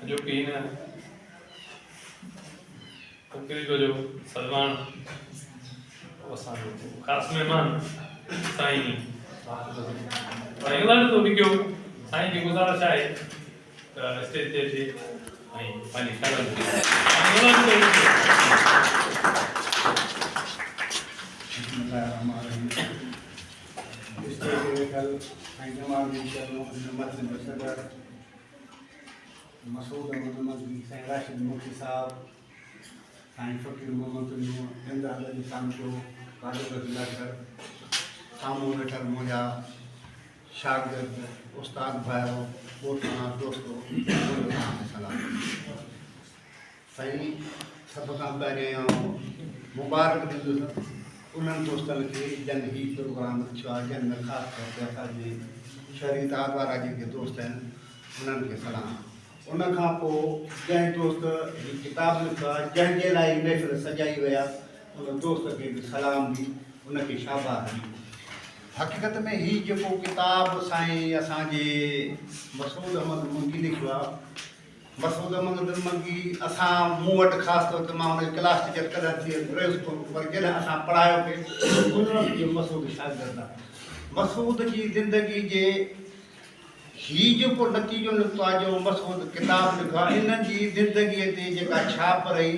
जो कि न तकरीर को जो सलमान ख़ास मेहमान साईं और इंग्लैंड तो भी क्यों साईं की गुजारिश आहे स्टेज ते अची ऐं पंहिंजी ख़्यालनि मसूद अहमद मदनी, साईं राशिद मुफ्ती साहब, साईं फ़कीर मोहम्मद इमरान अली सांचो, कादर लाकर साम्हूं वेठल मुंहिंजा शागिर्द उस्ताद भाइयो दोस्ताना दोस्तो सलाम। साईं सभ खां पहिरियों मुबारक ॾींदुसि उन्हनि दोस्तनि खे जन ही प्रोग्राम थियो आहे, जन में ख़ासि तौर ते असांजे शहरी ताद वारा जेके दोस्त आहिनि उन्हनि खे सलाम। उनखां पोइ जंहिं दोस्त ही किताब लिखियो आहे, जंहिंजे लाइ महफ़िल सजाई वई आहे, उन दोस्त खे बि सलाम ॾी, उनखे शाबाश ॾी। हक़ीक़त में ही जेको किताब साईं असांजे मसूद अहमद मंगी लिखियो आहे, मसूद अहमद मंगी असां मूं वटि ख़ासि तौर ते मां हुनजी क्लास टीचर कॾहिं थी रहियुसि कोन, पर जॾहिं असां पढ़ायो पिए उन जो मसूद शागिर्द आहे। मसूद जी ज़िंदगी जे ही जेको नतीजो निकितो आहे, जो मसूद किताब लिखियो आहे, इन्हनि जी ज़िंदगीअ ते जेका छाप रही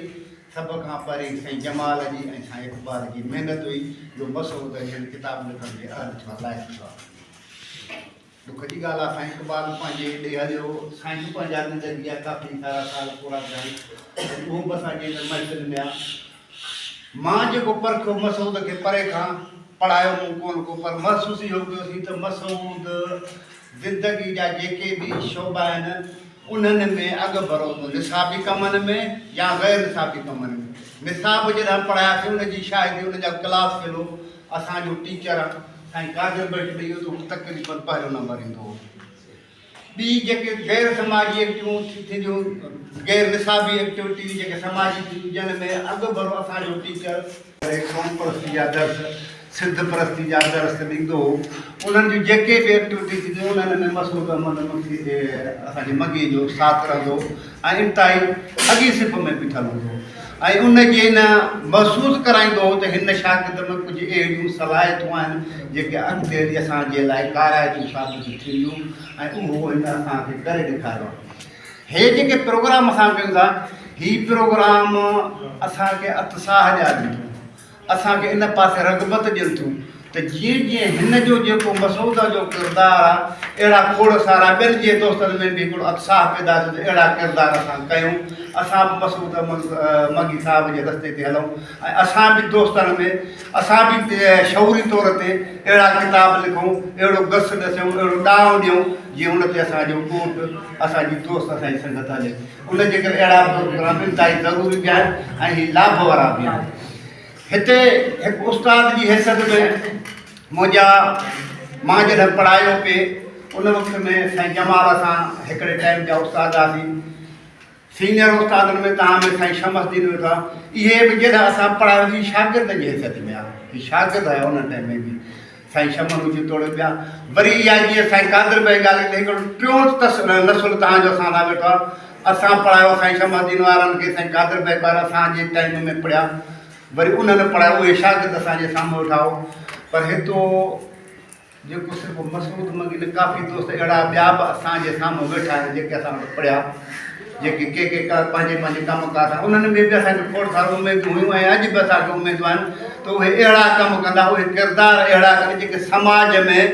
सभ खां पहिरीं साईं जमाल जी ऐं साईं इक़बाल जी महिनत हुई, जो मसूद हिन किताब लिखण जे अहल थियो आहे, लाइक़ु थियो आहे। दुख जी ॻाल्हि आहे, साईं इक़बाल पंहिंजे ॾे हलियो, साईं पंहिंजा ज़िंदगी जा काफ़ी सारा साल पूरा कया, उहो बि असांजे हिन महफ़िल में आहे। मां जेको परखियो मसूद खे परे खां पढ़ायो मूं कोन को, पर महसूस इहो कयोसीं त मसूद ज़िंदगी जा जेके बि शोबा आहिनि उन्हनि में अॻु भरो थो, निसाबी कमनि में या ग़ैर निसाबी कमनि में। निसाब जॾहिं पढ़ायासीं उनजी शायदि उनजा क्लास फेलो असांजो टीचर साईं कादिर भई इहो त तक़रीबन पहिरियों नंबर ईंदो हो। ॿी जेके ग़ैर समाजी एक्टिविटियूं थींदियूं, ग़ैर निसाबी एक्टिविटी जेके समाजी थींदियूं, जिन में अॻु भरो असांजो टीचर कौम परस्ती जा दर्स, सिद्ध परस्ती जा दर्स ॾींदो हो। उन्हनि जूं जेके बि एक्टिविटी थींदियूं उन्हनि में मसूद अहमद मंगी असांजे मगी जो साथ रहंदो ऐं इंतिहाई अॻी सिप में बीठल हूंदो ऐं उनखे न महसूसु कराईंदो हो त हिन शागिर्द में कुझु अहिड़ियूं सलाहियतूं आहिनि जेके अॻिते हली असांजे लाइ काराइतियूं साबित थींदियूं, ऐं उहो हिन असांखे करे ॾेखारियो आहे। हे जेके प्रोग्राम असां कयूं था, ही प्रोग्राम असांखे उत्साह ॾियारियूं थियूं, असांखे इन पासे रग़बत ॾियनि थियूं त जीअं जीअं हिन जो जेको मसूद जो किरदारु आहे, अहिड़ा खोड़ सारा ॿियनि जे दोस्तनि में बि हिकिड़ो उत्साह पैदा थियो त अहिड़ा किरदार असां कयूं, असां बि मसूद मगी साहिब जे रस्ते ते हलूं ऐं असां बि दोस्तनि में असां बि शौरी तौर ते अहिड़ा किताब लिखूं, अहिड़ो गस ॾसियूं, अहिड़ो ॾांव ॾियूं जीअं हुन ते असांजो ॻोठ असांजी दोस्त असांजी संगत हले। उन जे करे अहिड़ा प्रोग्राम इंतिहाई ज़रूरी बि आहिनि ऐं ही लाभ वारा बि आहिनि। हिते हिकु उस्ताद जी हैसियत में मुंहिंजा मां जॾहिं पढ़ायो पिए उन वक़्त में साईं जमाल असां हिकिड़े टाइम जा उस्ताद हुआसीं। सीनियर उस्तादनि में तव्हां में साईं शमसदीन वेठा, इहे बि जॾहिं असां पढ़ायोसीं शागिर्दनि जी हैसियत में आहे, ही शागिर्द आया उन टाइम में बि साईं शमन जी तोड़े पिया। वरी इहा जीअं साईं कादिर भाई ॻाल्हि कई, हिकिड़ो टियों नसुल तव्हांजो असां लाइ वेठो आहे। असां पढ़ायो साईं शमसदीन वारनि खे, साईं कादिर भाई ॿार असांजे टाइम में पढ़िया, वरी उन्हनि पढ़ायो, उहे शागिर्द असांजे साम्हूं वेठा हो। पर हितो जेको सिर्फ़ु मसूद मंगी न, काफ़ी दोस्त अहिड़ा ॿिया बि असांजे साम्हूं वेठा आहिनि जेके असां वटि पढ़िया, जेके के पंहिंजे पंहिंजे कम कार सां उन्हनि में बि असांखे खोड़ सारियूं उमेदूं हुयूं ऐं अॼु बि असांखे उमेदूं आहिनि त उहे अहिड़ा कम कंदा, उहे किरदार अहिड़ा कनि जेके समाज में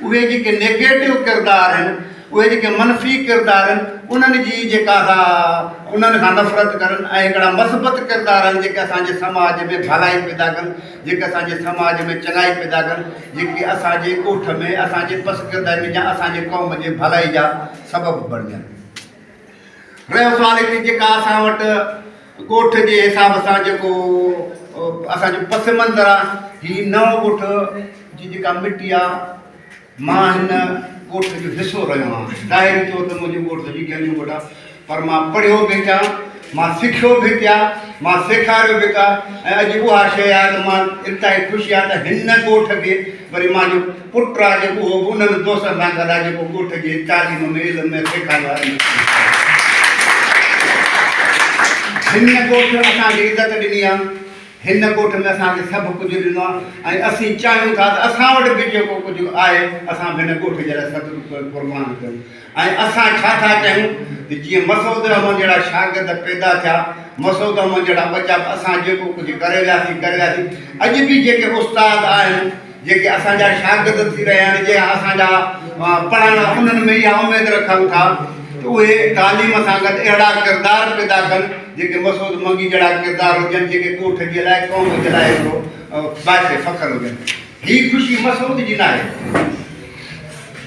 उहे जेके नेगेटिव किरदार आहिनि, उहे जेके मनफ़ी किरदार आहिनि, उन्हनि जी जेका असां उन्हनि खां नफ़रत करनि ऐं हिकिड़ा मस्बत किरदार आहिनि जेके असांजे समाज में भलाई पैदा कनि, जेके असांजे समाज में चङाई पैदा कनि, जेके असांजे ॻोठ में असांजे पस किरदार में या असांजे क़ौम जे भलाई जा सबबु बणिजनि। रहियो सुवाल हिते जेका असां वटि ॻोठ जे हिसाब सां जेको असांजो पस मंज़र आहे, हीअ नओं ॻोठ जी जेका मिटी आहे, मां हिन ॻोठ जो हिसो रहियो आहियां। ज़ाहिरी तौर ते मुंहिंजो ॻोठ सॼी गहरी ॻोठ आहे, पर मां पढ़ियो बि थियां, मां सिखियो बि थियां, मां सेखारियो बि थियां ऐं अॼु उहा शइ आहे त मां इंतिहाई ख़ुशी आहे त हिन ॻोठ खे वरी मुंहिंजो पुटु आहे जेको उहो उन्हनि दोस्तनि सां गॾु आहे जेको ॻोठ जे तालीम में इल्म में सेखारियो आहे। हिन ॻोठ असांखे इज़त ॾिनी आहे, हिन ॻोठ में असांखे सभु कुझु ॾिनो आहे ऐं असीं चाहियूं था त असां वटि बि जेको कुझु आहे असां बि हिन ॻोठ जे लाइ सभु क़ुर्बान कयूं। ऐं असां छा था चाहियूं त जीअं मसूद अहमद जहिड़ा शागिर्द पैदा थिया, मसूद अहमद जहिड़ा बचा, असां जेको कुझु करे वियासीं। अॼु बि जेके उस्ताद आहिनि, जेके असांजा शागिर्द थी रहिया आहिनि, जेका असांजा पढ़ण उन्हनि में इहा उमेदु रखूं था त उहे तालीम सां गॾु अहिड़ा किरदार पैदा कनि जेके मसूद मंगी जहिड़ा किरदार हुजनि, जेके ॻोठ जे लाइ क़ौम जे लाइ हिकिड़ो बाहिसे फ़ख्रु हुजनि। हीअ ख़ुशी मसूद जी न आहे,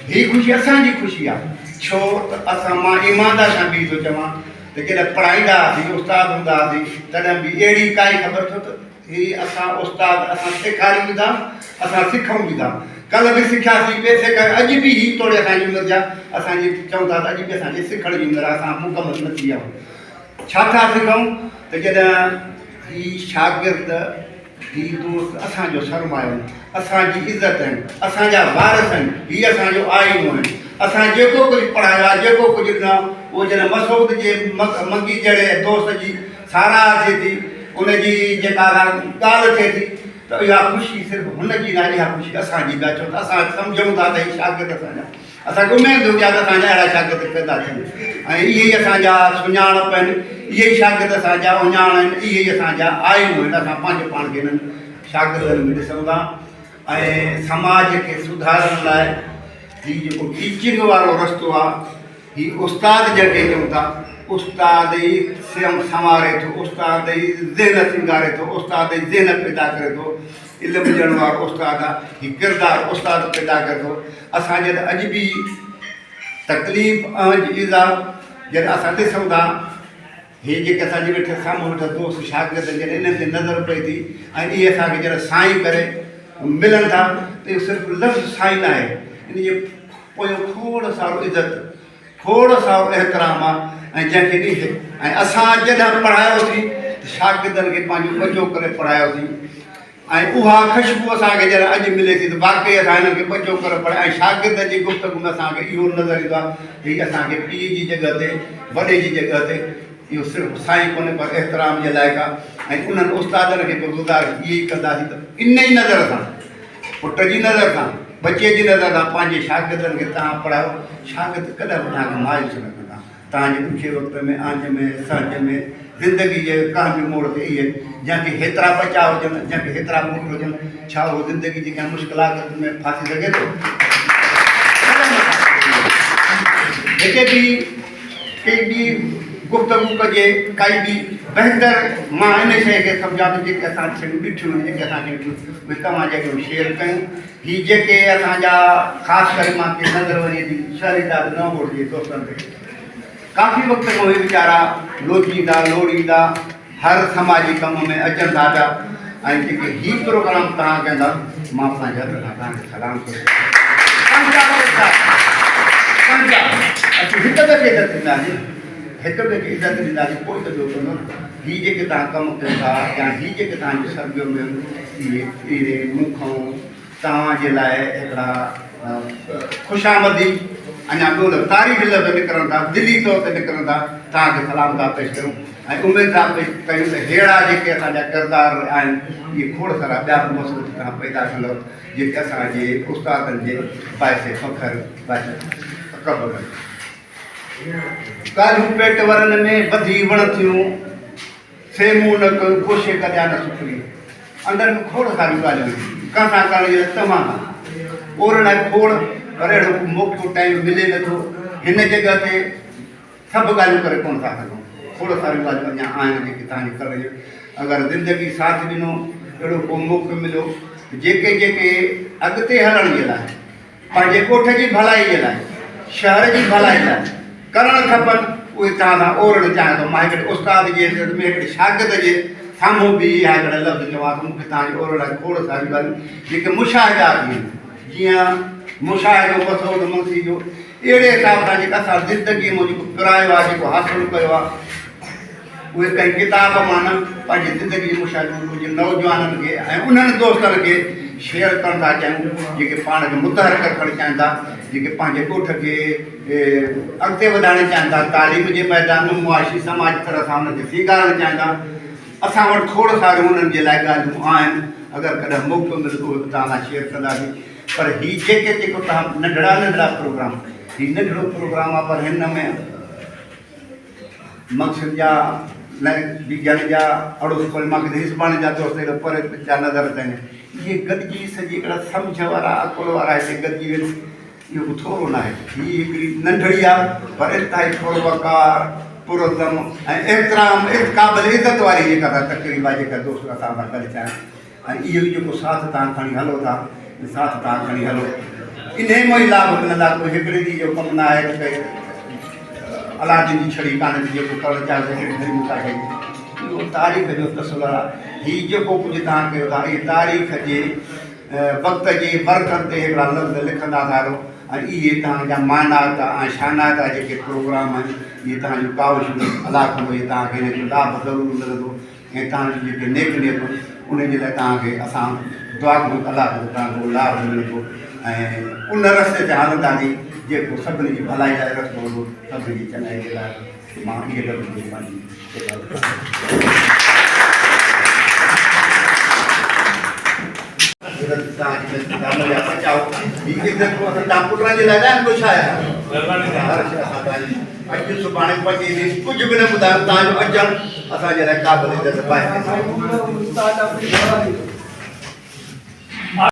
हीअ ख़ुशी असांजी ख़ुशी आहे। छो त असां मां ईमानदार सां बि थो चवां त जॾहिं पढ़ाईंदा हुआसीं, उस्ताद हूंदा हुआसीं, तॾहिं बि अहिड़ी काई ख़बर छो त हीअ असां उस्ताद असां सेखारियूं बि था, असां सिखूं बि था। कल्ह बि सिखियासीं, पैसे करे अॼु बि हीअ तोड़े असांजी उमिरि जा असांजी चऊं था त अॼु बि असांजे सिखण जी उमिरि आहे, असां मुकमल न थी विया। छा था सिखूं त जॾहिं हीअ शागिर्द, हीअ दोस्त असांजो सरमायो आहिनि, असांजी इज़त आहिनि, असांजा वारिस आहिनि, हीअ असांजो आईनो आहिनि। असां जेको कुझु पढ़ायो आहे, जेको कुझु ॾिनो, उहो जॾहिं मसूद जे मंगी जहिड़े दोस्त जी साराह थिए थी, उनजी जेका ॻाल्हि थिए थी, त इहा ख़ुशी सिर्फ़ु हुनजी न आहे, इहा ख़ुशी असांजी बि आहे। छो त असां सम्झूं था त हीअ शागिर्द असांजा, असांखे उमेदु हुजे त असांजा अहिड़ा शागिर्द पैदा थियनि ऐं इहे ई असांजा सुञाणप आहिनि, इहे ई शागिर्द असांजा उञाण आहिनि, इहे ई असांजा आयूं आहिनि। असां पंहिंजे पाण खे हिननि शागिर्दनि में ॾिसूं था ऐं समाज खे सुधारण लाइ हीअ जेको टीचिंग वारो रस्तो आहे, हीअ उस्ताद जंहिंखे चऊं था, उस्ताद ई संवारे थो, उस्ताद ई ज़हन सिंगारे थो, उस्ताद ई ज़हन पैदा करे थो। इल्मु ॾियण वारो उस्ताद आहे, हीअ किरदारु उस्ताद पैदा करे थो। असांजे अॼु बि तकलीफ़ ऐं इज़ा जॾहिं असां ॾिसूं था, हे जेके असांजे वेठे साम्हूं वेठा दोस्त शागिर्द जॾहिं इन्हनि ते नज़र पए थी ऐं इहे असांखे जॾहिं साईं करे मिलनि था त इहो सिर्फ़ु लफ़्ज़ साईं न आहे, इन जे पोयों खोड़ सारो इज़त, खोड़ सारो एतिराम आहे ऐं जंहिंखे ॾिठे। ऐं असां जॾहिं पढ़ायोसीं त शागिर्दनि खे पंहिंजो ॿचो करे पढ़ायोसीं ऐं उहा ख़ुशबू असांखे जॾहिं अॼु मिले थी त वाक़ई असां हिननि खे ॿचो करे पढ़ायो। ऐं शागिर्द जी गुफ़्तगू में असांखे इहो नज़र ईंदो आहे कि असांखे पीउ जी जॻह ते, वॾे जी जॻह ते इहो सिर्फ़ु साईं कोन्हे पर एतिराम जे लाइक़ु आहे। ऐं उन्हनि उस्तादनि खे बि गुज़ारिश इहे ई कंदासीं त इन ई नज़र सां, पुट जी नज़र सां, बचे जी नज़र सां पंहिंजे शागिर्दनि खे तव्हां पढ़ायो। शागिर्द कॾहिं बि तव्हांखे मायूस न कंदा। तव्हांजे ॾुखे वक़्त में, आंज में, सांझ में, ज़िंदगी जे कंहिं बि मोड़ ते इहे जंहिंखे हेतिरा बचा हुजनि, जंहिंखे हेतिरा पुट हुजनि, छा उहो ज़िंदगी जी कंहिं मुश्किलात में फासी सघे थो? जेके बि कंहिं बि गुफ़्तगू कजे, काई बि बहितर, मां इन शइ खे सम्झां थो जेके असां शयूं ॾिठियूं, जेके असांखे ॾिठियूं उहे तव्हां जेके शेयर कयूं। हीअ जेके असांजा ख़ासि करे मां कंहिं नज़र वञे थी शहरीदार नवोड़ जे दोस्तनि ते काफ़ी वक़्त खां उहे वीचारा लोड़ींदा हर समाजी कम में अचनि था पिया ऐं जेके हीअ प्रोग्राम तव्हां कंदा, मां पंहिंजे हथ सां तव्हांखे सलाम थो असीं हिक ॿिए खे इज़त ॾींदासीं, हिक ॿिए खे इज़त ॾींदासीं, कोई त ॿियो कंदो न। हीअ जेके तव्हां कमु कयो था या हीअ जेके तव्हांजे सरगर्म में इहे मूंखां तव्हांजे लाइ हिकिड़ा ख़ुशामदी अञा ॿियो तारीफ़ लफ़्ज़ निकिरनि था, दिली तौर ते निकिरनि था, तव्हांखे सलाम था पेश कयूं ऐं उमेदु था पेश कयूं त अहिड़ा जेके असांजा किरदार आहिनि इहे खोड़ सारा ॿिया बि मसूद तव्हां पैदा कंदव जेके असांजे उस्तादनि जे बाहिसे फ़ख्रु कबूल कालियूं पेट वरनि में वधी वण थियूं, सेमूं न कयूं कोशे कॾहिं न सुखड़ी। अंदरि में खोड़ सारियूं ॻाल्हियूं कंहिंसां करण जे तमामु ओरण खोड़, पर अहिड़ो मौक़ो टाइम मिले नथो। हिन जॻह ते सभु ॻाल्हियूं करे कोन था सघूं, खोड़ सारियूं ॻाल्हियूं अञा आहिनि जेके तव्हांजे करण जूं। अगरि ज़िंदगी साथ ॾिनो, अहिड़ो को मौक़ो मिलियो जेके जेके अॻिते हलण जे लाइ, पंहिंजे ॻोठ जी भलाई जे लाइ, शहर जी भलाई लाइ करणु खपनि, उहे तव्हां सां ओरणु चाहियां थो। मां हिकिड़े उस्ताद जे में हिकिड़े शागिर्द जे साम्हूं बि इहा हिकिड़ा लफ़्ज़ चवां थो, मूंखे तव्हांजे ओरण लाइ खोड़ सारियूं ॻाल्हियूं जेके मुशाहिदा थियूं, जीअं मुशाहिदो मसूद मुंशी जो, अहिड़े हिसाब सां जेका असां ज़िंदगीअ में जेको पिरायो आहे, जेको हासिलु कयो आहे, उहे कंहिं किताब मां न पंहिंजी ज़िंदगी जो मुशाहिदो हुजे नौजवाननि खे ऐं उन्हनि दोस्तनि खे शेयर करण था चाहियूं, जेके पाण खे मुतहरक रखणु चाहिनि था, जेके पंहिंजे ॻोठ खे अॻिते वधाइणु चाहिनि था, तालीम जे मैदान में मुआशी समाज तरह सां हुनखे सीखारणु चाहिनि था। असां वटि खोड़ सारियूं उन्हनि जे लाइ ॻाल्हियूं आहिनि, अगरि कॾहिं मौक़ो मिले त उहे तव्हां सां शेयर कंदासीं। पर हीअ जेको तव्हां नंढड़ा प्रोग्राम, हीउ नंढिड़ो प्रोग्राम आहे, पर हिन में मक़सद जा विज्ञान जा अड़ोस पड़ोस मां किथे हिसबाने जा दोस्त अहिड़ो पर जा नज़र अचनि, इहे गॾिजी सॼी हिकिड़ा सम्झ वारा अकुल वारा हिते गॾिजी वेंदा, इहो बि थोरो न आहे। हीअ हिकिड़ी नंढड़ी आहे पर इंतिहाई थोरो वकार पुरज़म ऐं एतिराम क़ाबिल इज़त वारी जेका तक़रीब आहे, जेका दोस्त असां सां करे चाहिनि। ऐं इहो जेको साथ तव्हां खणी हलो था, साथ तव्हां खणी हलो, इन मां ई लाभ मिलंदा। कोई हिकिड़े ॾींहं जो कमु न आहे त अलादीन जी छड़ी कान थी जेको करणु चाहियो हिकिड़ी घड़ी मूंखां कई, इहो तारीख़ जो तसुलु आहे। हीउ जेको कुझु तव्हां कयो था, इहे तारीख़ जे वक़्त जे बरक़त ते हिकिड़ा लफ़्ज़ लिखंदा था हलो, ऐं इहे तव्हांजा मानात ऐं शानात जेके प्रोग्राम आहिनि, इहे तव्हांजो कावश अदा कंदो, इहे तव्हांखे हिन जो लाभ ज़रूरु मिलंदो। ऐं तव्हांजी जेके नेक नियतूं उनजे लाइ तव्हांखे असां दुआ कयूं अला जो तव्हांखे उहो लाभ मिलंदो, ऐं उन रस्ते ते हलंदासीं जेको सभिनी जी भलाई लाइ रस्तो हूंदो, सभिनी जी चङाई जे लाइ। मां इहे लफ़्ज़ पंहिंजी पुटनि जे लाइ कुझु आहे अॼु सुभाणे पची कुझु बि न ॿुधायो, तव्हांजो अचणु असांजे लाइ क़ाबिल इज़त आहे।